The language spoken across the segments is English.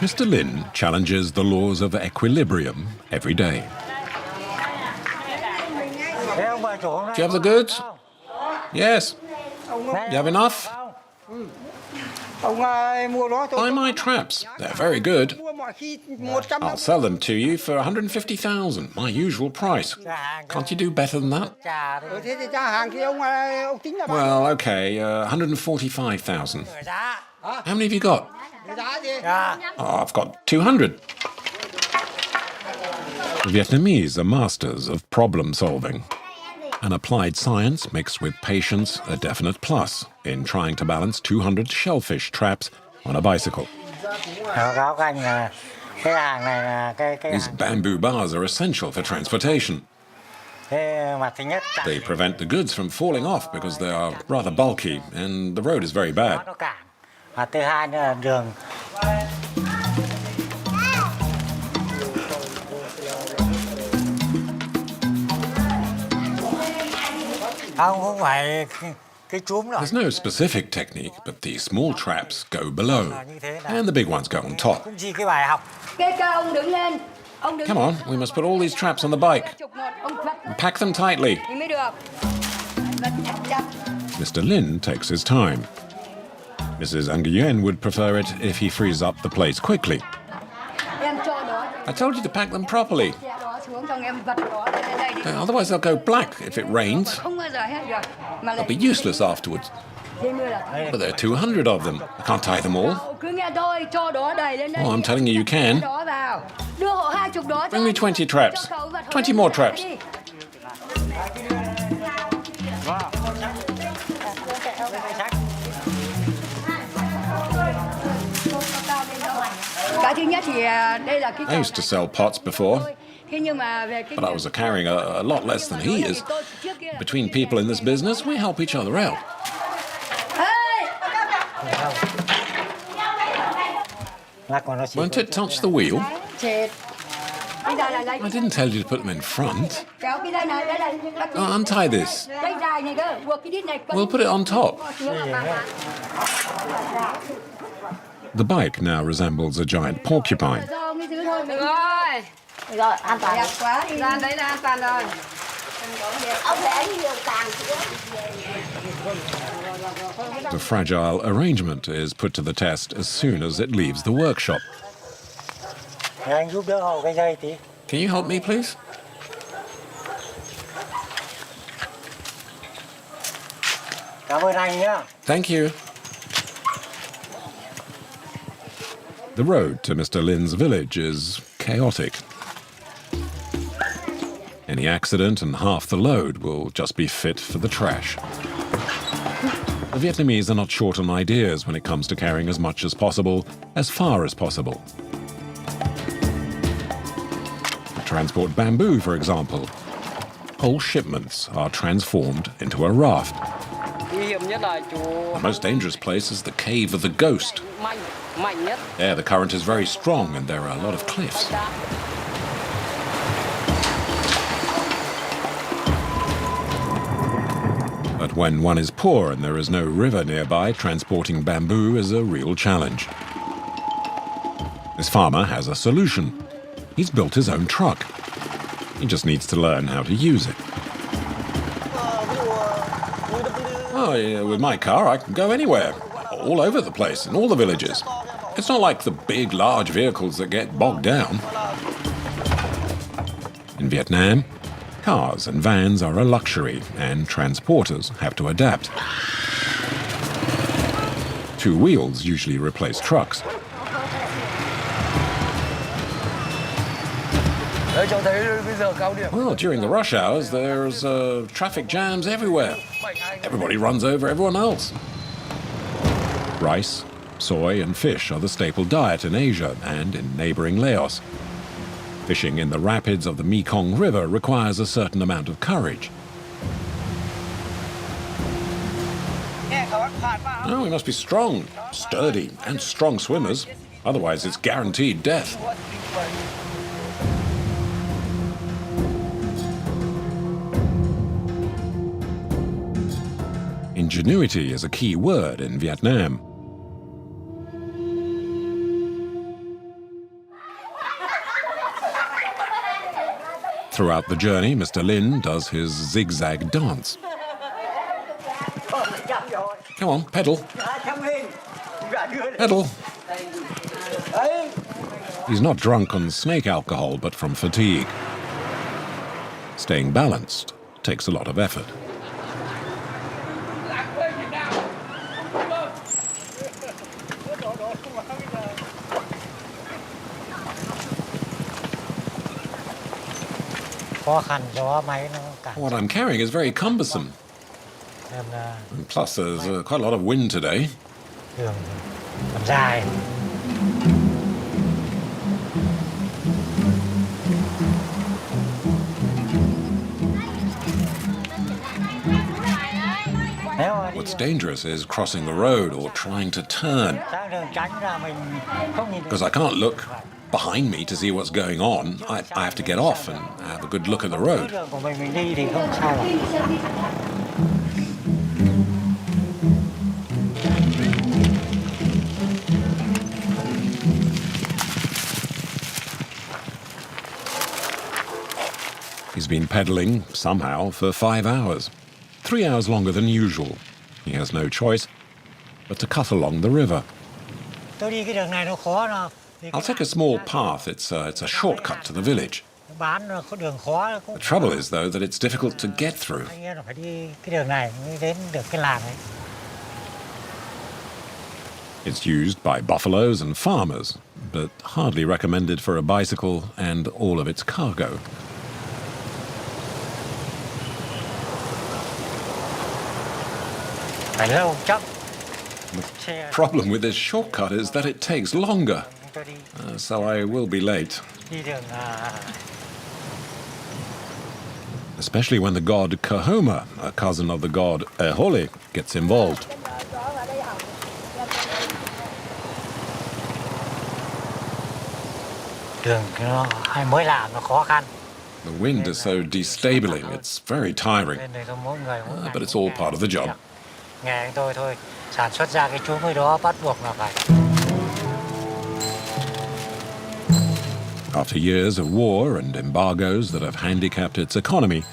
Mr. Lin challenges the laws of equilibrium every day. Do you have the goods? Yes. Do you have enough? Buy my traps. They're very good. I'll sell them to you for 150,000, my usual price. Can't you do better than that? Well, okay, 145,000. How many have you got? Oh, I've got 200. The Vietnamese are masters of problem solving. An applied science mixed with patience a definite plus in trying to balance 200 shellfish traps on a bicycle. These bamboo bars are essential for transportation. They prevent the goods from falling off because they are rather bulky and the road is very bad. There's no specific technique, but the small traps go below, and the big ones go on top. Come on, we must put all these traps on the bike. And pack them tightly. Mr. Lin takes his time. Mrs. Nguyen would prefer it if he frees up the place quickly. I told you to pack them properly. Otherwise they'll go black if it rains. They'll be useless afterwards. But there are 200 of them. I can't tie them all. Oh, I'm telling you, you can. Bring me 20 traps. 20 more traps. I used to sell pots before, but I was carrying a lot less than he is. Between people in this business, we help each other out. Won't it touch the wheel? I didn't tell you to put them in front. Oh, untie this. We'll put it on top. The bike now resembles a giant porcupine. The fragile arrangement is put to the test as soon as it leaves the workshop. Can you help me, please? Thank you. The road to Mr. Lin's village is chaotic. Any accident and half the load will just be fit for the trash. The Vietnamese are not short on ideas when it comes to carrying as much as possible, as far as possible. To transport bamboo, for example, whole shipments are transformed into a raft. The most dangerous place is the Cave of the Ghost. There, the current is very strong and there are a lot of cliffs. But when one is poor and there is no river nearby, transporting bamboo is a real challenge. This farmer has a solution. He's built his own truck. He just needs to learn how to use it. Oh, yeah, with my car, I can go anywhere, all over the place, in all the villages. It's not like the big, large vehicles that get bogged down. In Vietnam, cars and vans are a luxury, and transporters have to adapt. Two wheels usually replace trucks. Well, during the rush hours, there's traffic jams everywhere. Everybody runs over everyone else. Rice, soy and fish are the staple diet in Asia and in neighboring Laos. Fishing in the rapids of the Mekong River requires a certain amount of courage. Oh, we must be strong, sturdy and strong swimmers. Otherwise, it's guaranteed death. Ingenuity is a key word in Vietnam. Throughout the journey, Mr. Lin does his zigzag dance. Come on, pedal. Pedal. He's not drunk on snake alcohol, but from fatigue. Staying balanced takes a lot of effort. What I'm carrying is very cumbersome. And plus, there's quite a lot of wind today. What's dangerous is crossing the road or trying to turn. Because I can't look behind me to see what's going on. I have to get off and have a good look at the road. He's been pedaling, somehow, for 5 hours. 3 hours longer than usual. He has no choice but to cut along the river. I'll take a small path. It's a shortcut to the village. The trouble is, though, that it's difficult to get through. It's used by buffaloes and farmers, but hardly recommended for a bicycle and all of its cargo. The problem with this shortcut is that it takes longer, so I will be late. Especially when the god Kahoma, a cousin of the god Ehole, gets involved. The wind is so destabilizing, it's very tiring, but it's all part of the job. After years of war and embargoes that have handicapped its economy,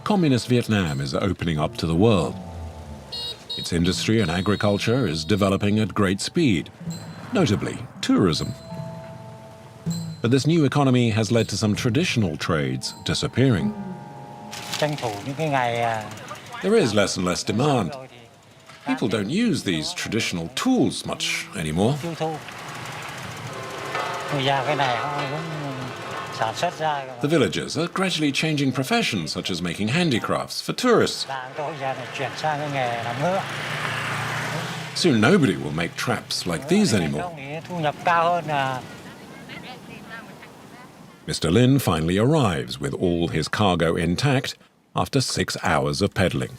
communist Vietnam is opening up to the world. Its industry and agriculture is developing at great speed, notably tourism. But this new economy has led to some traditional trades disappearing. There is less and less demand. People don't use these traditional tools much anymore. The villagers are gradually changing professions, such as making handicrafts for tourists. Soon nobody will make traps like these anymore. Mr. Lin finally arrives with all his cargo intact after 6 hours of pedaling.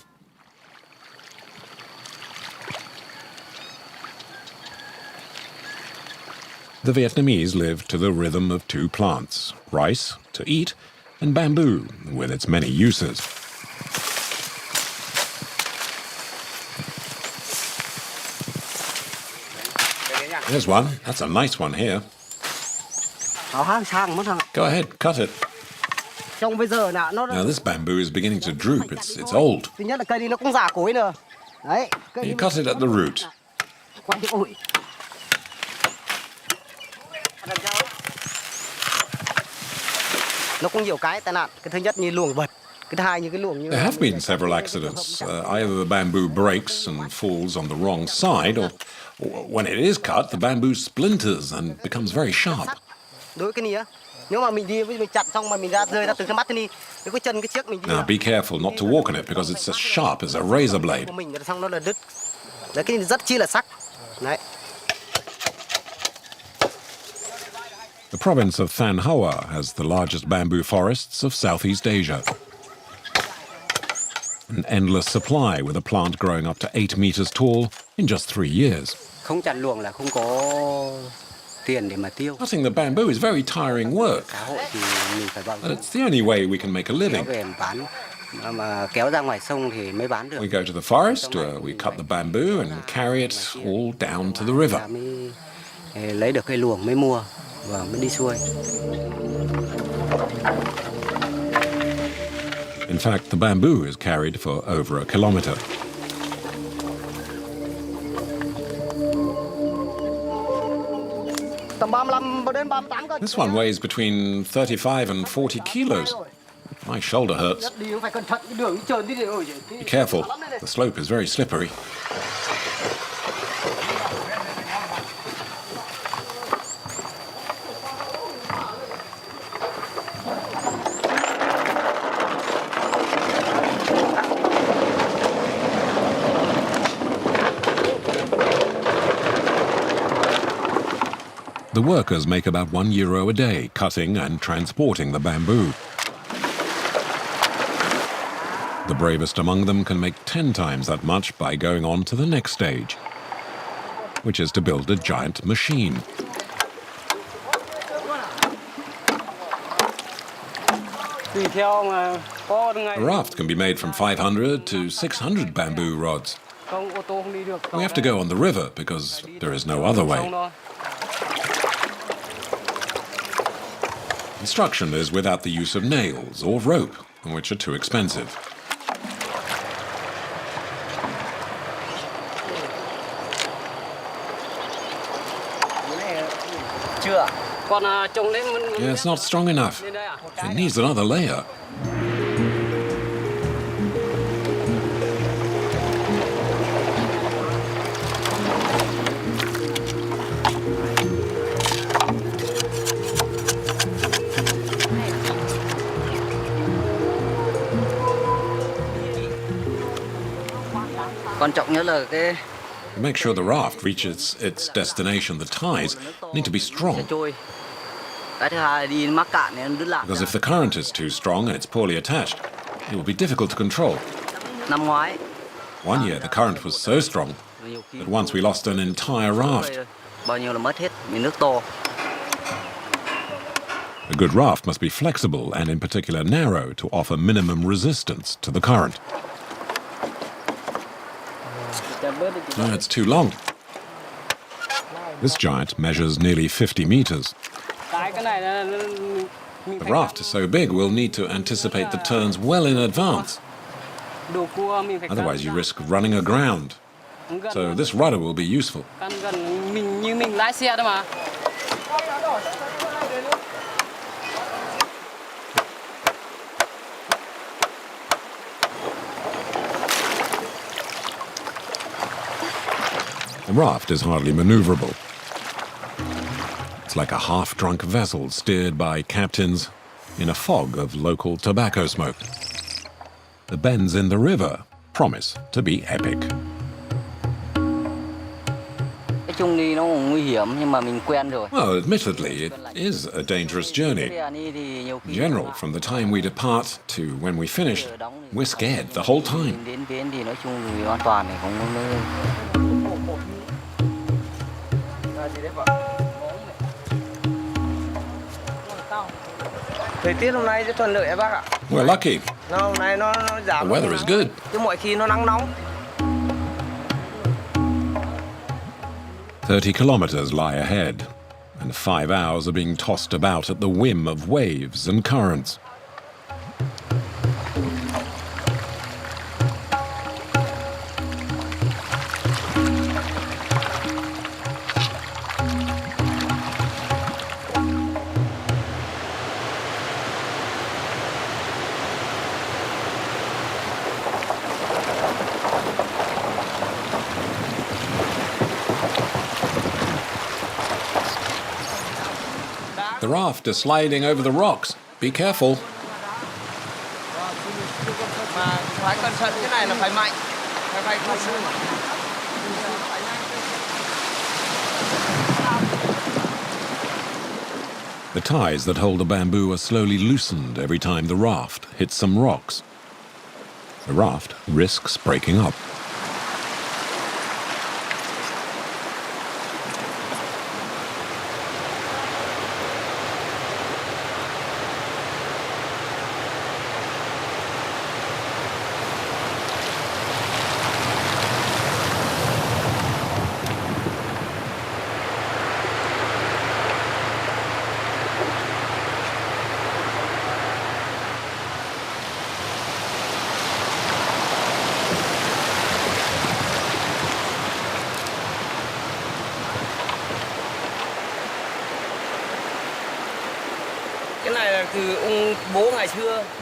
The Vietnamese live to the rhythm of two plants, rice, to eat, and bamboo, with its many uses. There's one. That's a nice one here. Go ahead, cut it. Now this bamboo is beginning to droop. It's old. You cut it at the root. There have been several accidents. Either the bamboo breaks and falls on the wrong side, or when it is cut, the bamboo splinters and becomes very sharp. Now be careful not to walk on it because it's as sharp as a razor blade. The province of Quan Hoa has the largest bamboo forests of Southeast Asia. An endless supply, with a plant growing up to 8 meters tall in just 3 years. Cutting the bamboo is very tiring work, but it's the only way we can make a living. We go to the forest, we cut the bamboo and carry it all down to the river. In fact, the bamboo is carried for over a kilometre. This one weighs between 35 and 40 kilos. My shoulder hurts. Be careful, the slope is very slippery. The workers make about €1 a day cutting and transporting the bamboo. The bravest among them can make 10 times that much by going on to the next stage, which is to build a giant machine. A raft can be made from 500 to 600 bamboo rods. We have to go on the river because there is no other way. Construction is without the use of nails or rope, which are too expensive. Yeah, it's not strong enough. It needs another layer. To make sure the raft reaches its destination, the ties need to be strong. Because if the current is too strong and it's poorly attached, it will be difficult to control. 1 year the current was so strong that once we lost an entire raft. A good raft must be flexible and in particular narrow to offer minimum resistance to the current. No, it's too long. This giant measures nearly 50 meters. The raft is so big we'll need to anticipate the turns well in advance. Otherwise you risk running aground. So this rudder will be useful. The raft is hardly maneuverable. It's like a half-drunk vessel steered by captains in a fog of local tobacco smoke. The bends in the river promise to be epic. Well, admittedly, it is a dangerous journey. In general, from the time we depart to when we finish, we're scared the whole time. We're lucky. The weather is good. 30 kilometers lie ahead, and 5 hours are being tossed about at the whim of waves and currents. The raft is sliding over the rocks. Be careful. The ties that hold the bamboo are slowly loosened every time the raft hits some rocks. The raft risks breaking up.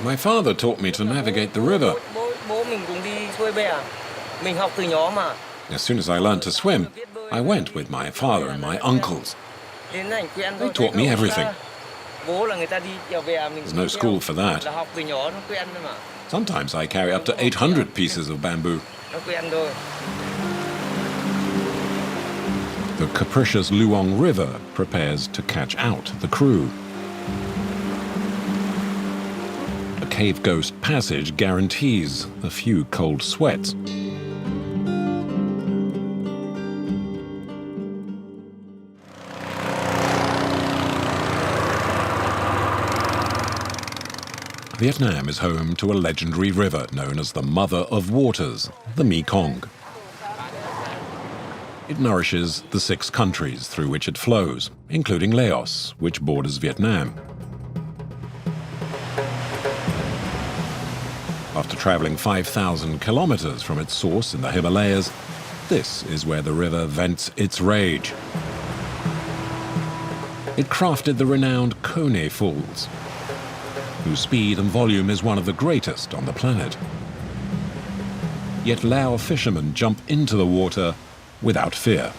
My father taught me to navigate the river. As soon as I learned to swim, I went with my father and my uncles. They taught me everything. There's no school for that. Sometimes I carry up to 800 pieces of bamboo. The capricious Luong River prepares to catch out the crew. A cave ghost passage guarantees a few cold sweats. Vietnam is home to a legendary river known as the Mother of Waters, the Mekong. It nourishes the 6 countries through which it flows, including Laos, which borders Vietnam. After traveling 5,000 kilometers from its source in the Himalayas, this is where the river vents its rage. It crafted the renowned Kone Falls, whose speed and volume is one of the greatest on the planet. Yet Lao fishermen jump into the water without fear.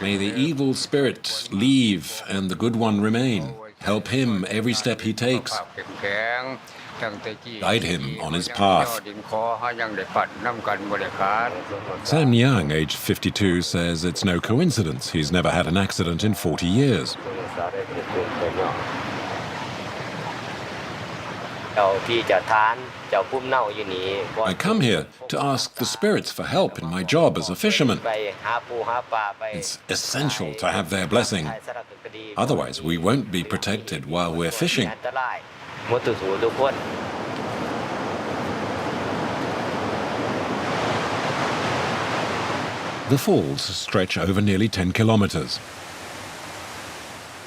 May the evil spirit leave and the good one remain. Help him every step he takes. Guide him on his path. Sam Nyang, aged 52, says it's no coincidence he's never had an accident in 40 years. I come here to ask the spirits for help in my job as a fisherman. It's essential to have their blessing. Otherwise, we won't be protected while we're fishing. The falls stretch over nearly 10 kilometers.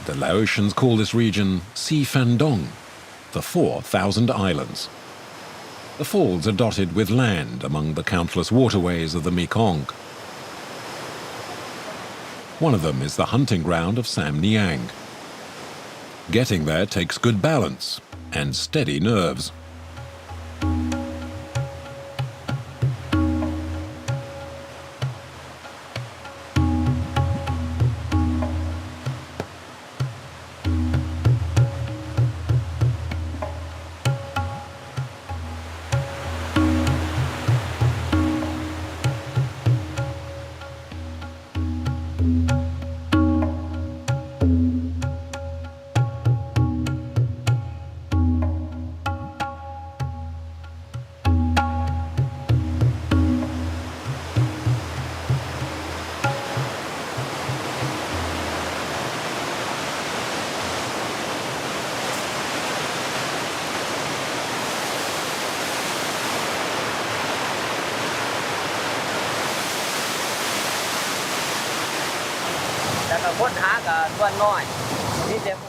The Laotians call this region Si Phan Dong, the 4,000 islands. The falls are dotted with land among the countless waterways of the Mekong. One of them is the hunting ground of Sam Nyang. Getting there takes good balance and steady nerves.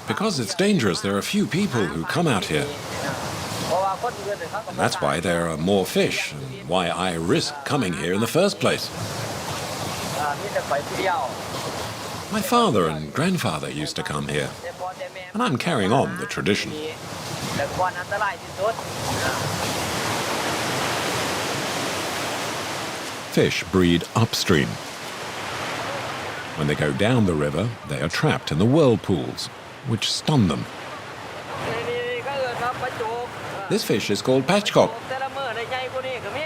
Because it's dangerous, there are few people who come out here. And that's why there are more fish, and why I risk coming here in the first place. My father and grandfather used to come here, and I'm carrying on the tradition. Fish breed upstream. When they go down the river, they are trapped in the whirlpools, which stun them. This fish is called patchcock.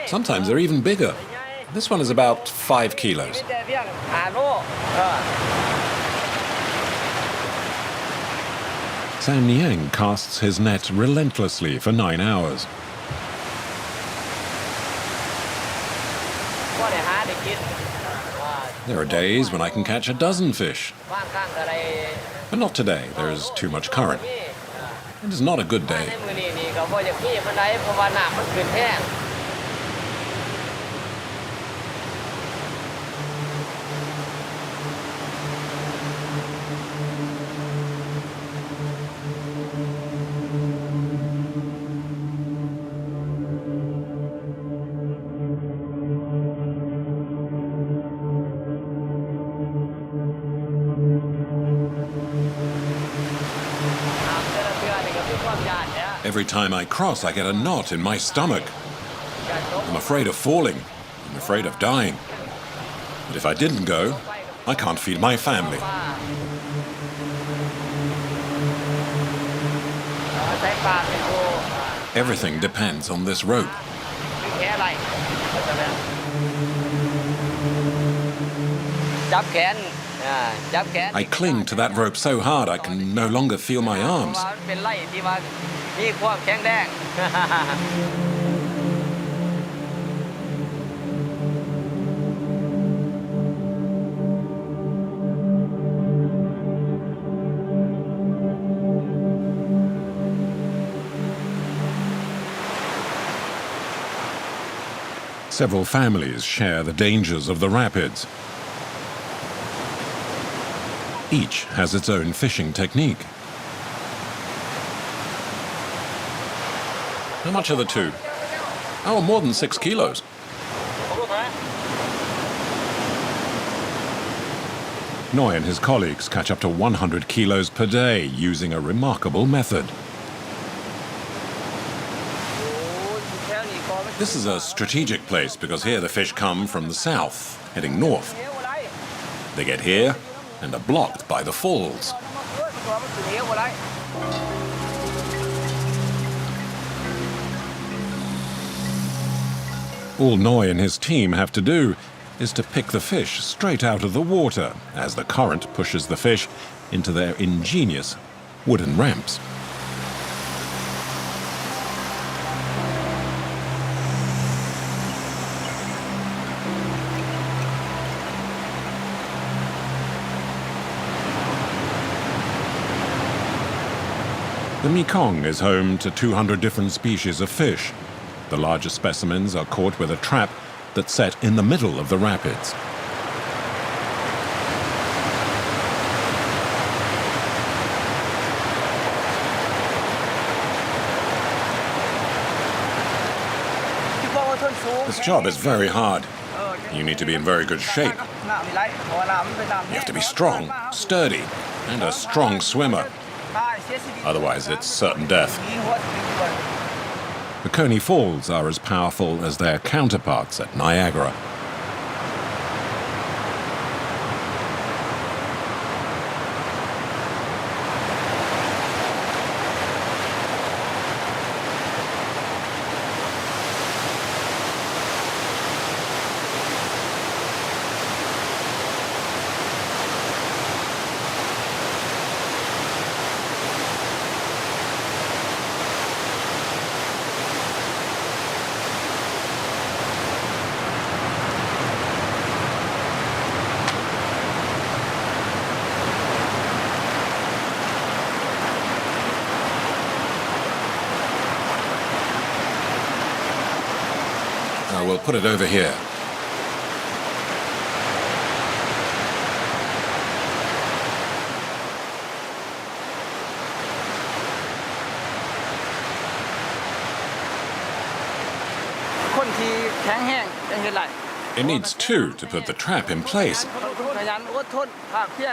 Sometimes they're even bigger. This one is about 5 kilos. Sam Nyang casts his net relentlessly for 9 hours. There are days when I can catch a dozen fish. But not today, there is too much current. It is not a good day. Every time I cross, I get a knot in my stomach. I'm afraid of falling. I'm afraid of dying. But if I didn't go, I can't feed my family. Everything depends on this rope. I cling to that rope so hard I can no longer feel my arms. Several families share the dangers of the rapids. Each has its own fishing technique. How much are the two? Oh, more than 6 kilos. Noi and his colleagues catch up to 100 kilos per day using a remarkable method. This is a strategic place because here the fish come from the south, heading north. They get here and are blocked by the falls. All Noi and his team have to do is to pick the fish straight out of the water as the current pushes the fish into their ingenious wooden ramps. The Mekong is home to 200 different species of fish. The largest specimens are caught with a trap that's set in the middle of the rapids. This job is very hard. You need to be in very good shape. You have to be strong, sturdy, and a strong swimmer. Otherwise, it's certain death. The Coney Falls are as powerful as their counterparts at Niagara. We'll put it over here. It needs two to put the trap in place.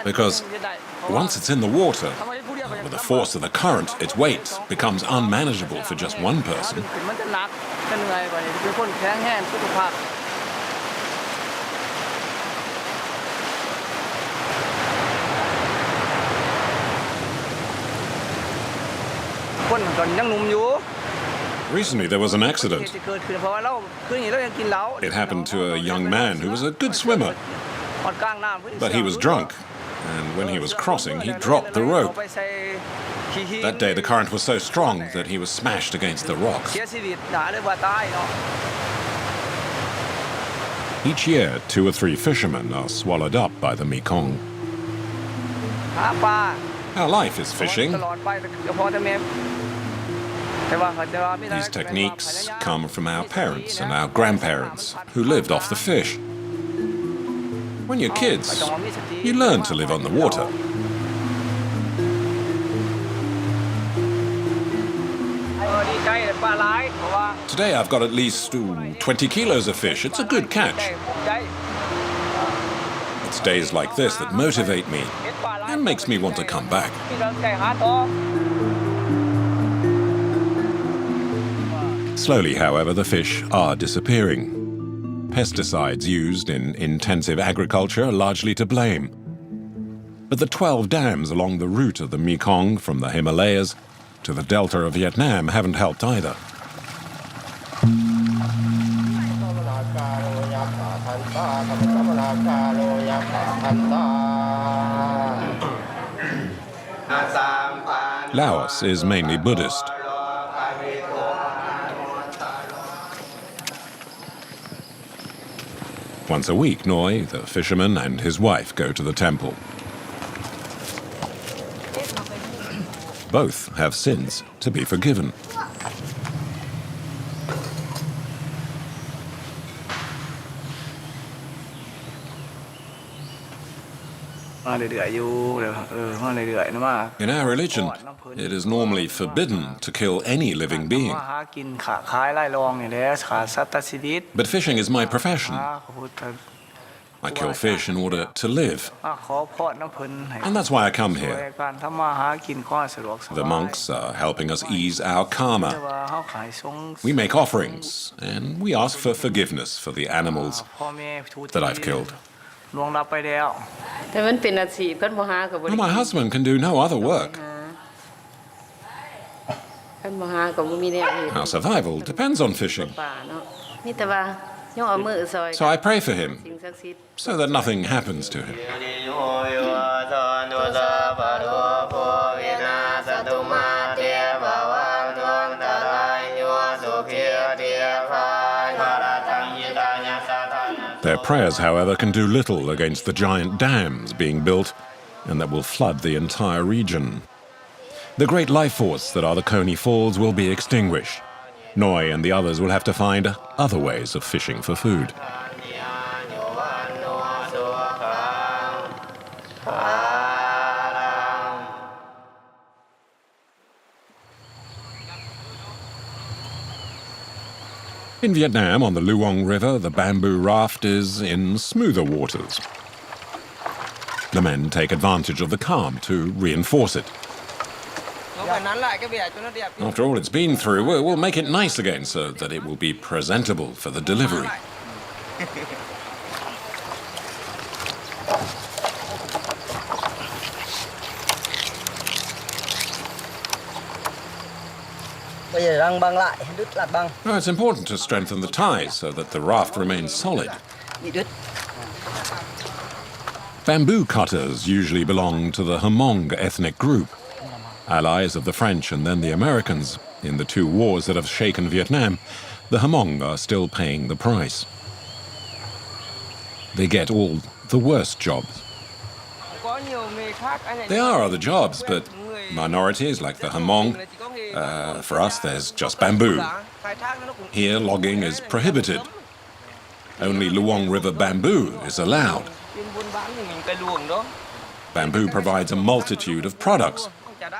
Because once it's in the water, with the force of the current, its weight becomes unmanageable for just one person. Recently there was an accident. It happened to a young man who was a good swimmer, but he was drunk, and when he was crossing, he dropped the rope. That day the current was so strong that he was smashed against the rocks. Each year, 2 or 3 fishermen are swallowed up by the Mekong. Our life is fishing. These techniques come from our parents and our grandparents who lived off the fish. When you're kids, you learn to live on the water. Today I've got at least 20 kilos of fish. It's a good catch. It's days like this that motivate me and makes me want to come back. Slowly, however, the fish are disappearing. Pesticides used in intensive agriculture are largely to blame. But the 12 dams along the route of the Mekong from the Himalayas to the delta of Vietnam haven't helped either. Laos is mainly Buddhist. Once a week, Noi, the fisherman, and his wife go to the temple. Both have sins to be forgiven. มาเรื่อยๆอยู่มาเรื่อยๆนะมา In our religion, it is normally forbidden to kill any living being. หากินขาขายไล่ลองนี่แหละขาสัตว์ชีวิต But fishing is my profession. I kill fish in order to live. ขอพรน้ำเพิ่นให้ And that's why I come ช่วย here. การทำมาหากินก็สะดวกสบาย The monks are helping us ease our แต่ karma. ว่าเฮาขายส่ง We make offerings, and we ask for forgiveness for the animals พ่อแม่ทูต that I've killed. ล่วงลับไปแล้ว แต่มันเป็นอาชีพเพิ่นบ่หาก็บ่ได้ Well, my husband can do no other work. เพิ่นบ่หาก็บ่มีแนวเฮ็ด Our survival depends on fishing. ป่าเนาะมีแต่ว่าย่อเอามือซอย So I pray for him, สิ่งศักดิ์สิทธิ์ so that nothing happens to him. Their prayers, however, can do little against the giant dams being built and that will flood the entire region. The great life force that are the Coney Falls will be extinguished. Noi and the others will have to find other ways of fishing for food. In Vietnam, on the Luong River, the bamboo raft is in smoother waters. The men take advantage of the calm to reinforce it. After all it's been through, we'll make it nice again so that it will be presentable for the delivery. Oh, it's important to strengthen the ties so that the raft remains solid. Bamboo cutters usually belong to the Hmong ethnic group, allies of the French and then the Americans. In the two wars that have shaken Vietnam, the Hmong are still paying the price. They get all the worst jobs. There are other jobs, but minorities like the Hmong, for us there's just bamboo. Here logging is prohibited. Only Luong River bamboo is allowed. Bamboo provides a multitude of products,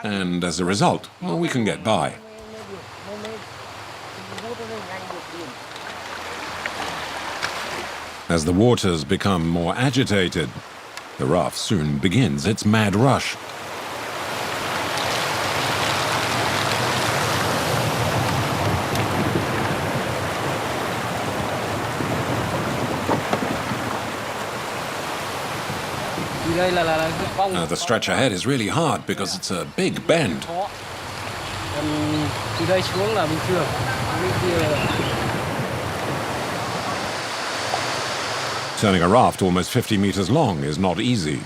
and as a result, well, we can get by. As the waters become more agitated, the raft soon begins its mad rush. The stretch ahead is really hard because it's a big bend. Turning a raft almost 50 meters long is not easy.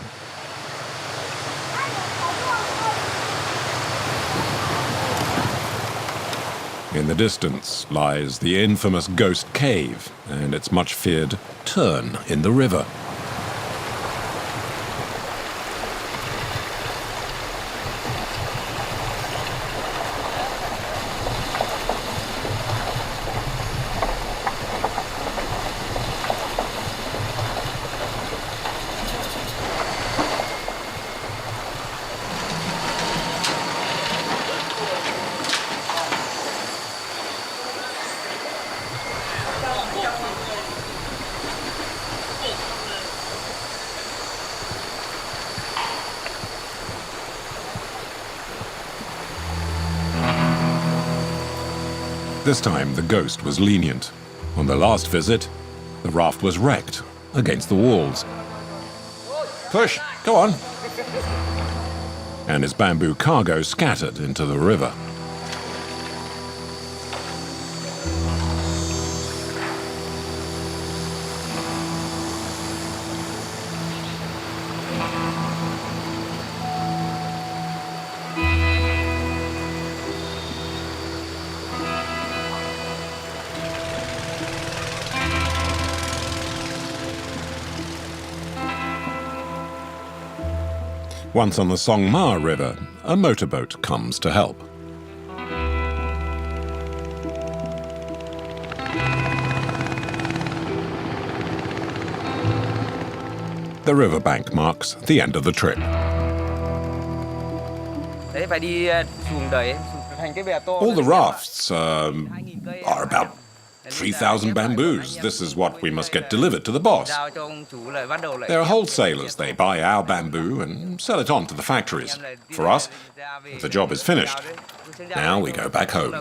In the distance lies the infamous Ghost Cave and its much feared turn in the river. This time, the ghost was lenient. On the last visit, the raft was wrecked against the walls. Push, go on. And his bamboo cargo scattered into the river. Once on the Song Ma River, a motorboat comes to help. The riverbank marks the end of the trip. All the rafts are about 3,000 bamboos. This is what we must get delivered to the boss. They're wholesalers. They buy our bamboo and sell it on to the factories. For us, the job is finished. Now we go back home.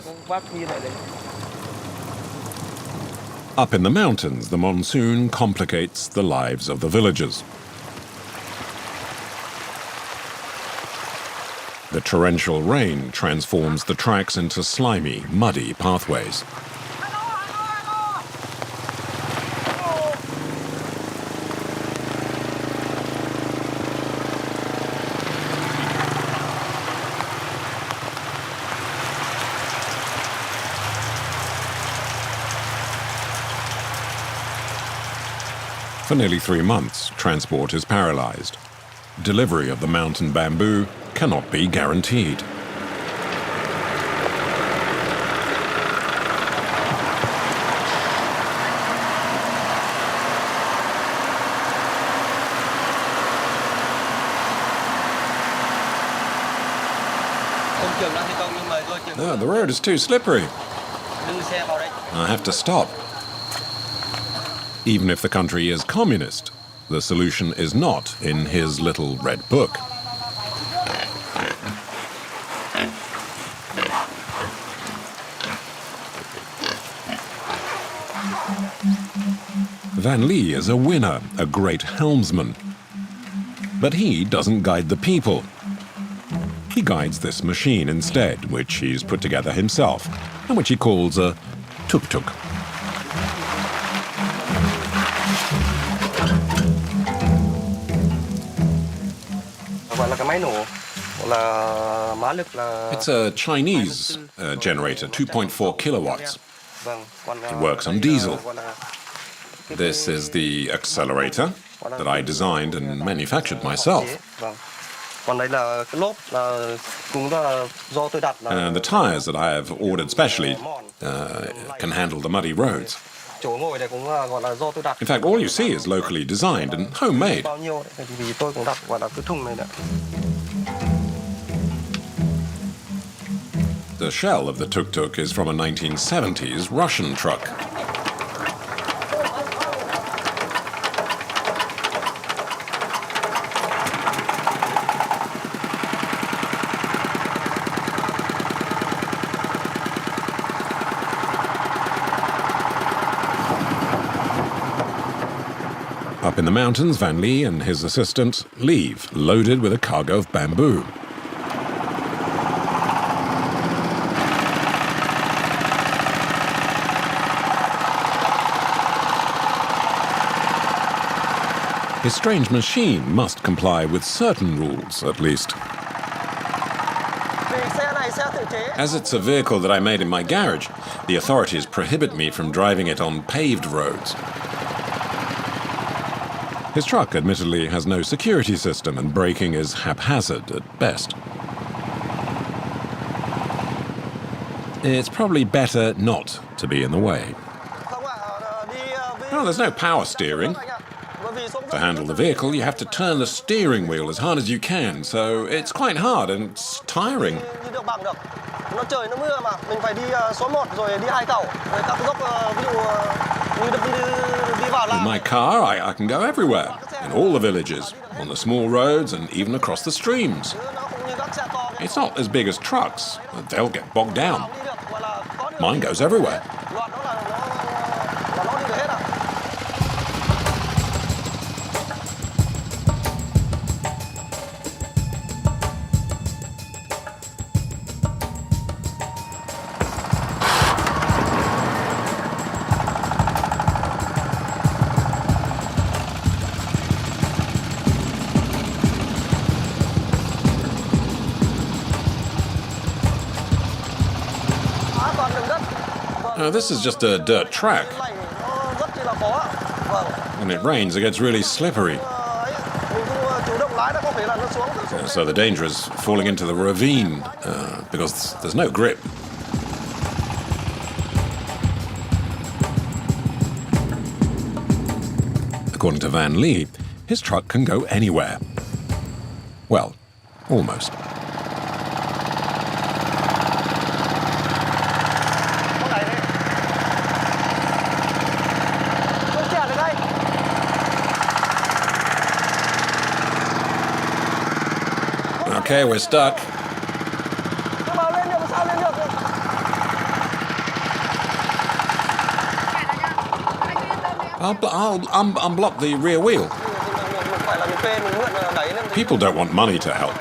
Up in the mountains, the monsoon complicates the lives of the villagers. The torrential rain transforms the tracks into slimy, muddy pathways. For nearly 3 months, transport is paralyzed. Delivery of the mountain bamboo cannot be guaranteed. No, the road is too slippery. I have to stop. Even if the country is communist, the solution is not in his little red book. Van Lee is a winner, a great helmsman. But he doesn't guide the people. He guides this machine instead, which he's put together himself, and which he calls a Tuk Tuk. It's a Chinese generator, 2.4 kilowatts. It works on diesel. This is the accelerator that I designed and manufactured myself. And the tires that I have ordered specially can handle the muddy roads. In fact, all you see is locally designed and homemade. The shell of the Tuk Tuk is from a 1970s Russian truck. Up in the mountains, Van Lee and his assistant leave, loaded with a cargo of bamboo. His strange machine must comply with certain rules, at least. As it's a vehicle that I made in my garage, the authorities prohibit me from driving it on paved roads. His truck admittedly has no security system and braking is haphazard at best. It's probably better not to be in the way. Oh, there's no power steering. To handle the vehicle, you have to turn the steering wheel as hard as you can, so it's quite hard and it's tiring. With my car, I can go everywhere, in all the villages, on the small roads and even across the streams. It's not as big as trucks, they'll get bogged down. Mine goes everywhere. This is just a dirt track. When it rains, it gets really slippery. So the danger is falling into the ravine because there's no grip. According to Van Lee, his truck can go anywhere. Well, almost. Okay, we're stuck. I'll unblock the rear wheel. People don't want money to help.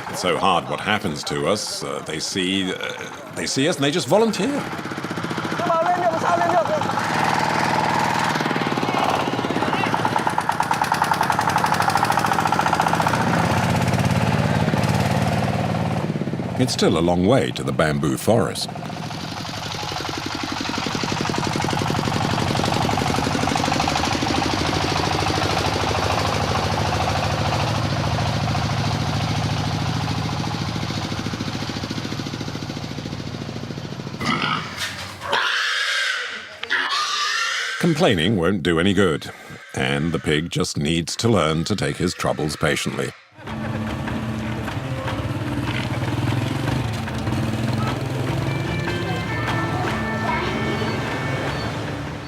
It's so hard what happens to us. They see us and they just volunteer. It's still a long way to the bamboo forest. Complaining won't do any good, and the pig just needs to learn to take his troubles patiently.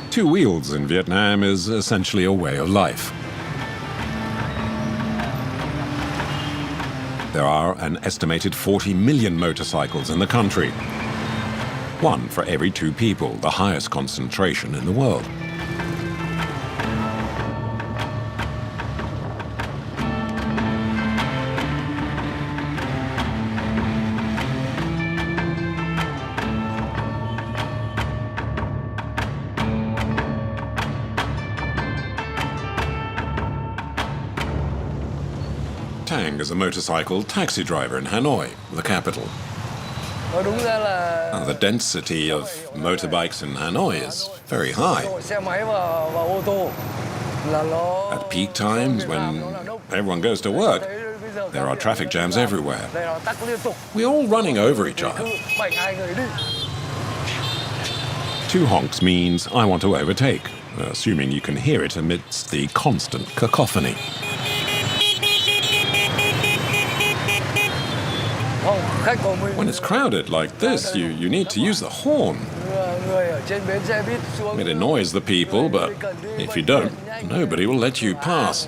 Two wheels in Vietnam is essentially a way of life. There are an estimated 40 million motorcycles in the country. One for every 2 people, the highest concentration in the world. Tang is a motorcycle taxi driver in Hanoi, the capital. The density of motorbikes in Hanoi is very high. At peak times, when everyone goes to work, there are traffic jams everywhere. We're all running over each other. 2 honks means I want to overtake, assuming you can hear it amidst the constant cacophony. When it's crowded like this, you need to use the horn. It annoys the people, but if you don't, nobody will let you pass.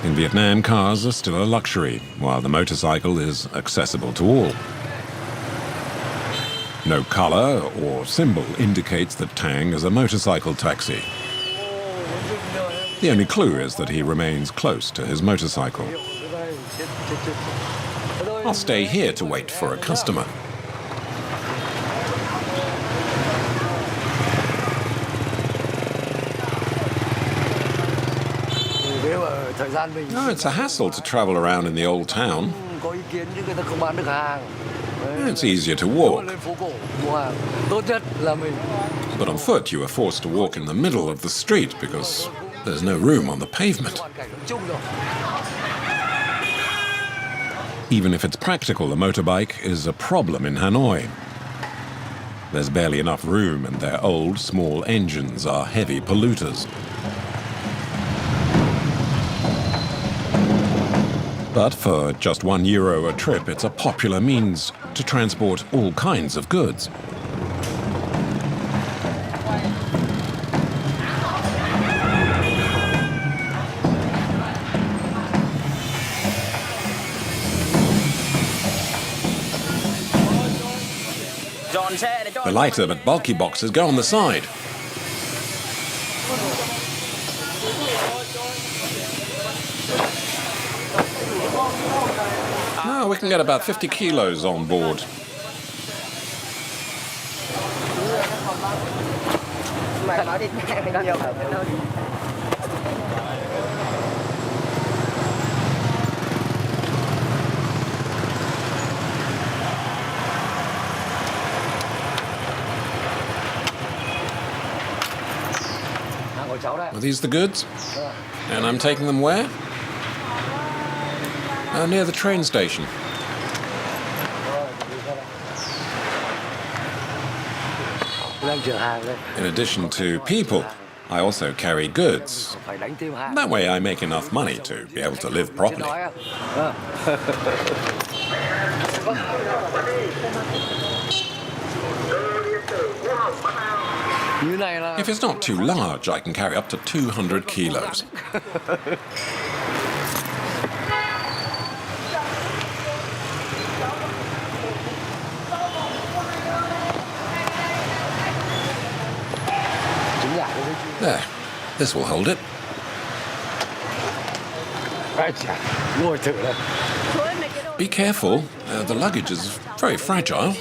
In Vietnam, cars are still a luxury, while the motorcycle is accessible to all. No color or symbol indicates that Tang is a motorcycle taxi. The only clue is that he remains close to his motorcycle. I'll stay here to wait for a customer. Oh, it's a hassle to travel around in the old town. It's easier to walk. But on foot, you are forced to walk in the middle of the street because there's no room on the pavement. Even if it's practical, a motorbike is a problem in Hanoi. There's barely enough room, and their old, small engines are heavy polluters. But for just €1 a trip, it's a popular means to transport all kinds of goods. The lighter but bulky boxes go on the side. Oh, we can get about 50 kilos on board. Are these the goods? And I'm taking them where? Near the train station. In addition to people, I also carry goods. That way I make enough money to be able to live properly. If it's not too large, I can carry up to 200 kilos. There, this will hold it. Be careful, the luggage is very fragile.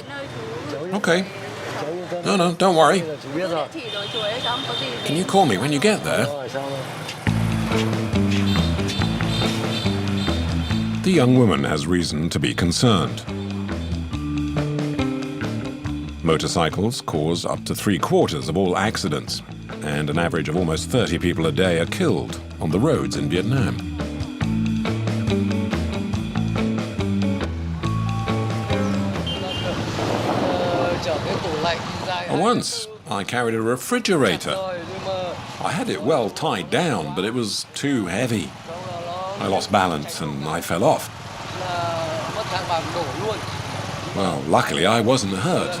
Okay. No, don't worry. Can you call me when you get there? The young woman has reason to be concerned. Motorcycles cause up to 3/4 of all accidents, and an average of almost 30 people a day are killed on the roads in Vietnam. Once, I carried a refrigerator. I had it well tied down, but it was too heavy. I lost balance and I fell off. Well, luckily I wasn't hurt.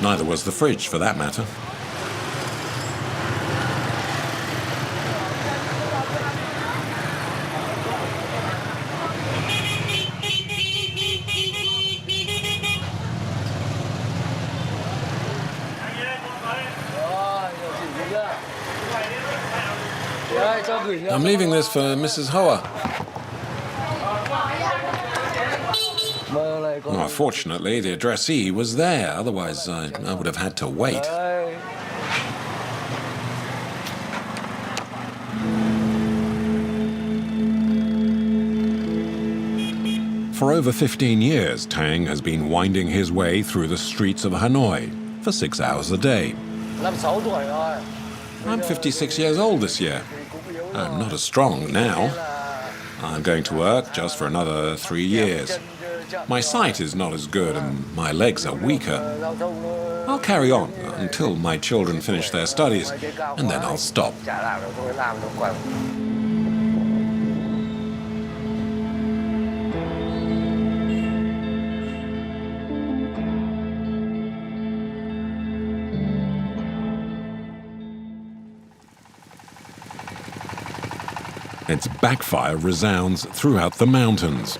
Neither was the fridge, for that matter. I'm leaving this for Mrs. Hoa. Well, fortunately, the addressee was there. Otherwise, I would have had to wait. For over 15 years, Tang has been winding his way through the streets of Hanoi for 6 hours a day. I'm 56 years old this year. I'm not as strong now. I'm going to work just for another 3 years. My sight is not as good and my legs are weaker. I'll carry on until my children finish their studies, and then I'll stop. Its backfire resounds throughout the mountains.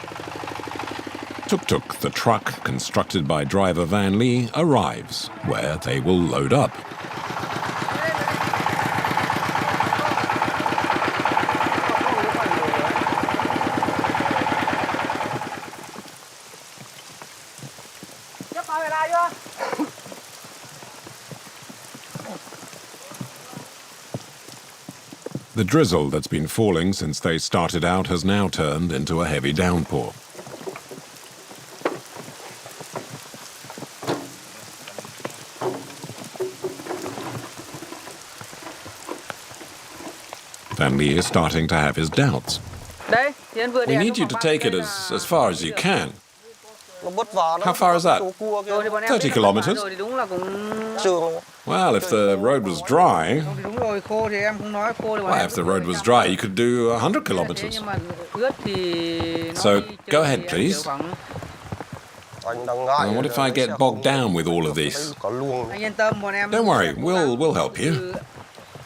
Tuk Tuk, the truck constructed by driver Van Lee, arrives, where they will load up. The drizzle that's been falling since they started out has now turned into a heavy downpour. Van Lee is starting to have his doubts. We need you to take it as far as you can. How far is that? 30 kilometers? Well, if the road was dry... Well, if the road was dry, you could do 100 kilometers. So, go ahead, please. What if I get bogged down with all of this? Don't worry, we'll help you.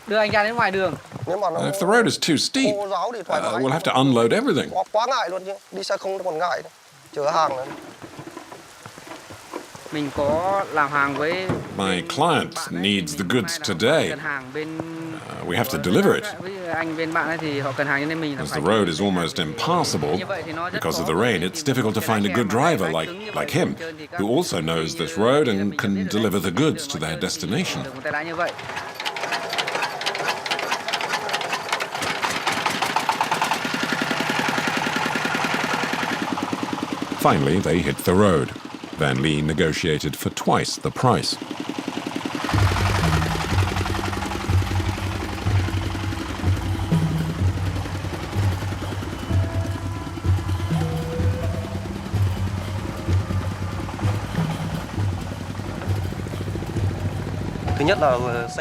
If the road is too steep, we'll have to unload everything. mình có làm hàng với My client needs the goods today. cần hàng bên We have to deliver it. với anh bên bạn ấy thì họ cần hàng cho nên mình As the road is almost impassable, because of the rain, it's difficult to find a good driver like him, who also knows this road and can deliver the goods to their destination. một tay lái như vậy. Finally, they hit the road. Van Lee negotiated for twice the price.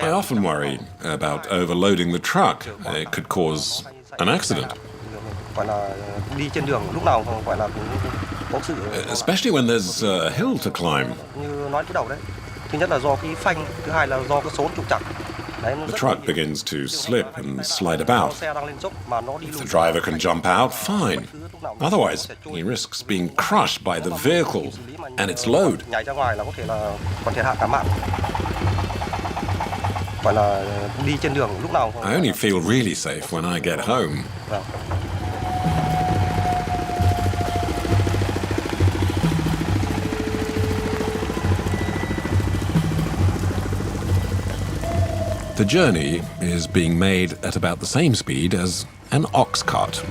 I often worry about overloading the truck. It could cause an accident. Especially when there's a hill to climb. The truck begins to slip and slide about. If the driver can jump out, fine. Otherwise, he risks being crushed by the vehicle and its load. I only feel really safe when I get home. The journey is being made at about the same speed as an ox cart.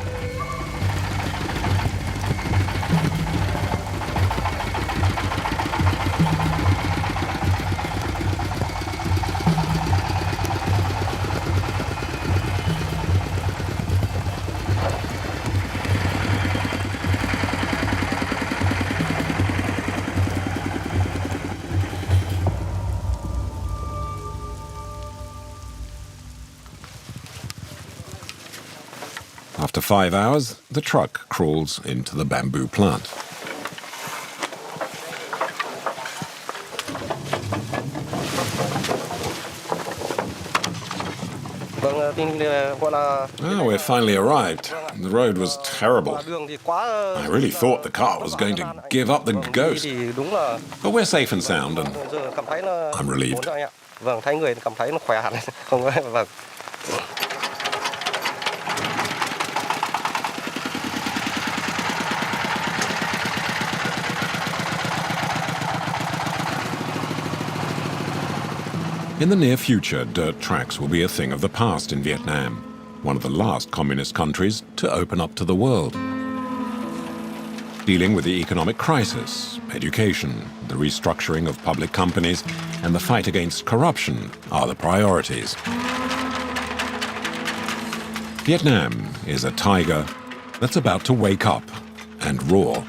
After 5 hours, the truck crawls into the bamboo plant. We're finally arrived. The road was terrible. I really thought the car was going to give up the ghost. But we're safe and sound, and I'm relieved. In the near future, dirt tracks will be a thing of the past in Vietnam, one of the last communist countries to open up to the world. Dealing with the economic crisis, education, the restructuring of public companies, and the fight against corruption are the priorities. Vietnam is a tiger that's about to wake up and roar.